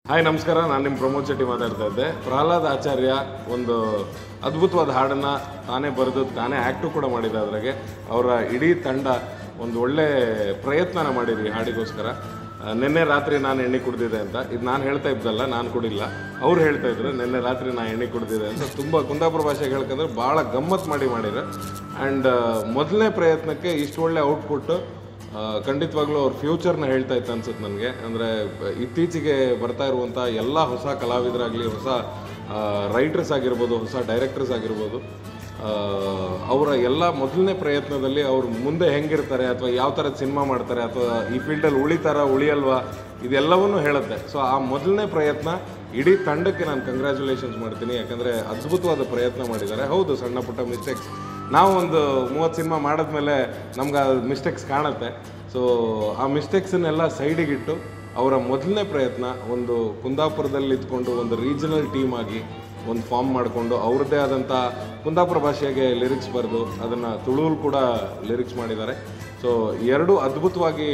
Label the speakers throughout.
Speaker 1: Hi ನಮಸ್ಕಾರ, ನಾನು ನಿಮ್ಮ ಪ್ರಮೋದ್ ಶೆಟ್ಟಿ ಮಾತಾಡ್ತಾ ಇದ್ದೆ. ಪ್ರಹ್ಲಾದ್ ಆಚಾರ್ಯ ಒಂದು ಅದ್ಭುತವಾದ ಹಾಡನ್ನು ತಾನೇ ಬರೆದು ತಾನೇ ಆ್ಯಕ್ಟು ಕೂಡ ಮಾಡಿದ್ದೆ. ಅದ್ರಾಗೆ ಅವರ ಇಡೀ ತಂಡ ಒಂದು ಒಳ್ಳೆ ಪ್ರಯತ್ನನ ಮಾಡಿದ್ವಿ ಹಾಡಿಗೋಸ್ಕರ. ನಿನ್ನೆ ರಾತ್ರಿ ನಾನು ಎಣ್ಣೆ ಕುಡಿದಿದೆ ಅಂತ, ಇದು ನಾನು ಹೇಳ್ತಾ ಇದ್ದಲ್ಲ, ನಾನು ಕುಡಿಲ್ಲ, ಅವ್ರು ಹೇಳ್ತಾ ಇದ್ರು ನಿನ್ನೆ ರಾತ್ರಿ ನಾನು ಎಣ್ಣೆ ಕುಡಿದಿದೆ ಅಂತ. ತುಂಬ ಕುಂದಾಪುರ ಭಾಷೆಗೆ ಹೇಳ್ಕೊಂಡ್ರೆ ಭಾಳ ಗಮ್ಮತ್ತು ಮಾಡಿದ್ರು. ಆ್ಯಂಡ್ ಮೊದಲನೇ ಪ್ರಯತ್ನಕ್ಕೆ ಇಷ್ಟು ಒಳ್ಳೆ ಔಟ್ಪುಟ್ಟು ಖಂಡಿತವಾಗ್ಲೂ ಅವ್ರ ಫ್ಯೂಚರ್ನ ಹೇಳ್ತಾ ಇತ್ತು ಅನ್ಸುತ್ತೆ ನನಗೆ. ಅಂದರೆ ಇತ್ತೀಚೆಗೆ ಬರ್ತಾ ಇರುವಂಥ ಎಲ್ಲ ಹೊಸ ಕಲಾವಿದರಾಗಲಿ, ಹೊಸ ರೈಟರ್ಸ್ ಆಗಿರ್ಬೋದು, ಹೊಸ ಡೈರೆಕ್ಟರ್ಸ್ ಆಗಿರ್ಬೋದು, ಅವರ ಎಲ್ಲ ಮೊದಲನೇ ಪ್ರಯತ್ನದಲ್ಲಿ ಅವ್ರು ಮುಂದೆ ಹೆಂಗಿರ್ತಾರೆ ಅಥವಾ ಯಾವ ಥರದ ಸಿನಿಮಾ ಮಾಡ್ತಾರೆ ಅಥವಾ ಈ ಫೀಲ್ಡಲ್ಲಿ ಉಳಿತಾರ ಉಳಿಯಲ್ವಾ ಇದೆಲ್ಲವನ್ನೂ ಹೇಳುತ್ತೆ. ಸೊ ಆ ಮೊದಲನೇ ಪ್ರಯತ್ನ ಇಡೀ ತಂಡಕ್ಕೆ ನಾನು ಕಂಗ್ರ್ಯಾಚುಲೇಷನ್ಸ್ ಮಾಡ್ತೀನಿ. ಯಾಕಂದರೆ ಅದ್ಭುತವಾದ ಪ್ರಯತ್ನ ಮಾಡಿದ್ದಾರೆ. ಹೌದು, ಸಣ್ಣ ಪುಟ್ಟ ಮಿಸ್ಟೇಕ್ಸ್, ನಾವು ಒಂದು 30 ಸಿನಿಮಾ ಮಾಡಿದ್ಮೇಲೆ ನಮ್ಗೆ ಆ ಮಿಸ್ಟೇಕ್ಸ್ ಕಾಣುತ್ತೆ. ಸೊ ಆ ಮಿಸ್ಟೇಕ್ಸನ್ನೆಲ್ಲ ಸೈಡಿಗಿಟ್ಟು ಅವರ ಮೊದಲನೇ ಪ್ರಯತ್ನ ಒಂದು ಕುಂದಾಪುರದಲ್ಲಿ ಇದ್ಕೊಂಡು ಒಂದು ರೀಜನಲ್ ಟೀಮ್ ಆಗಿ ಒಂದು ಫಾರ್ಮ್ ಮಾಡಿಕೊಂಡು ಅವ್ರದ್ದೇ ಆದಂಥ ಕುಂದಾಪುರ ಭಾಷೆಗೆ ಲಿರಿಕ್ಸ್ ಬರೆದು ಅದನ್ನು ತುಳುವಲ್ಲಿ ಕೂಡ ಲಿರಿಕ್ಸ್ ಮಾಡಿದ್ದಾರೆ. ಸೊ ಎರಡೂ ಅದ್ಭುತವಾಗಿ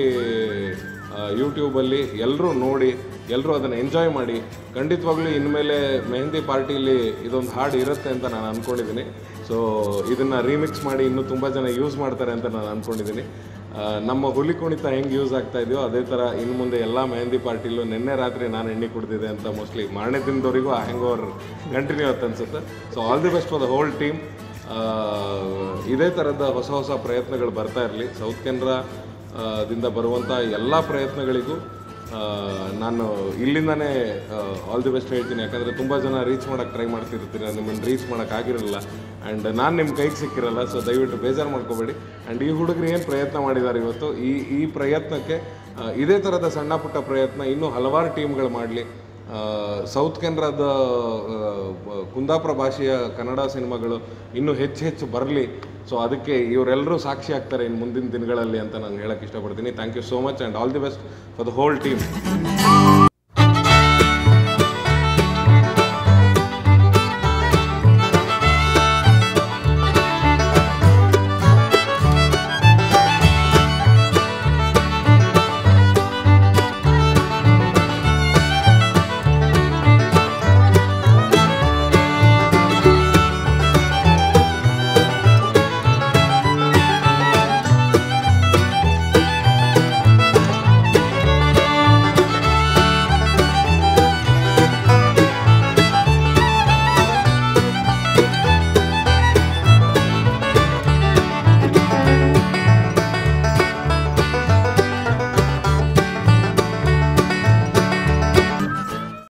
Speaker 1: ಯೂಟ್ಯೂಬಲ್ಲಿ ಎಲ್ಲರೂ ನೋಡಿ, ಎಲ್ಲರೂ ಅದನ್ನು ಎಂಜಾಯ್ ಮಾಡಿ, ಖಂಡಿತವಾಗ್ಲೂ ಇನ್ಮೇಲೆ ಮೆಹಂದಿ ಪಾರ್ಟಿಲಿ ಇದೊಂದು ಹಾಡು ಇರುತ್ತೆ ಅಂತ ನಾನು ಅಂದ್ಕೊಂಡಿದ್ದೀನಿ. ಸೊ ಇದನ್ನು ರೀಮಿಕ್ಸ್ ಮಾಡಿ ಇನ್ನೂ ತುಂಬ ಜನ ಯೂಸ್ ಮಾಡ್ತಾರೆ ಅಂತ ನಾನು ಅಂದ್ಕೊಂಡಿದ್ದೀನಿ. ನಮ್ಮ ಹುಲಿ ಕುಣಿತ ಹೆಂಗೆ ಯೂಸ್ ಆಗ್ತಾ ಇದೆಯೋ ಅದೇ ಥರ ಇನ್ನು ಮುಂದೆ ಎಲ್ಲ ಮೆಹಂದಿ ಪಾರ್ಟಿಲೂ ನಿನ್ನೆ ರಾತ್ರಿ ನಾನು ಎಣ್ಣೆ ಕುಡ್ದಿದೆ ಅಂತ ಮೋಸ್ಟ್ಲಿ ಮಾರನೇ ದಿನದವರೆಗೂ ಆ ಹ್ಯಾಂಗ್ ಓವರ್ ಕಂಟಿನ್ಯೂ ಆಗುತ್ತೆ ಅನಿಸುತ್ತೆ. So all the best for the whole team. ಇದೇ ಥರದ ಹೊಸ ಹೊಸ ಪ್ರಯತ್ನಗಳು ಬರ್ತಾ ಇರಲಿ. ಸೌತ್ ಕೆನರಾ ದಿಂದ ಬರುವಂಥ ಎಲ್ಲ ಪ್ರಯತ್ನಗಳಿಗೂ ನಾನು ಇಲ್ಲಿಂದನೇ ಆಲ್ ದಿ ಬೆಸ್ಟ್ ಹೇಳ್ತೀನಿ. ಯಾಕಂದರೆ ತುಂಬ ಜನ ರೀಚ್ ಮಾಡೋಕ್ಕೆ ಟ್ರೈ ಮಾಡ್ತಿರ್ತೀರ, ನಿಮ್ಮನ್ನು ರೀಚ್ ಮಾಡೋಕ್ಕಾಗಿರಲ್ಲ ಆ್ಯಂಡ್ ನಾನು ನಿಮ್ಮ ಕೈಗೆ ಸಿಕ್ಕಿರಲ್ಲ. ಸೊ ದಯವಿಟ್ಟು ಬೇಜಾರು ಮಾಡ್ಕೋಬೇಡಿ. ಆ್ಯಂಡ್ ಈ ಹುಡುಗರು ಏನು ಪ್ರಯತ್ನ ಮಾಡಿದ್ದಾರೆ ಇವತ್ತು, ಈ ಪ್ರಯತ್ನಕ್ಕೆ ಇದೇ ಥರದ ಸಣ್ಣ ಪುಟ್ಟ ಪ್ರಯತ್ನ ಇನ್ನೂ ಹಲವಾರು ಟೀಮ್ಗಳು ಮಾಡಲಿ. ಸೌತ್ ಕೆನರಾದ ಕುಂದಾಪುರ ಭಾಷೆಯ ಕನ್ನಡ ಸಿನಿಮಾಗಳು ಇನ್ನೂ ಹೆಚ್ಚು ಬರಲಿ. ಸೊ ಅದಕ್ಕೆ ಇವರೆಲ್ಲರೂ ಸಾಕ್ಷಿ ಆಗ್ತಾರೆ ಇನ್ನು ಮುಂದಿನ ದಿನಗಳಲ್ಲಿ ಅಂತ ನಾನು ಹೇಳೋಕ್ಕೆ ಇಷ್ಟಪಡ್ತೀನಿ. Thank you so much and all the best for the whole team.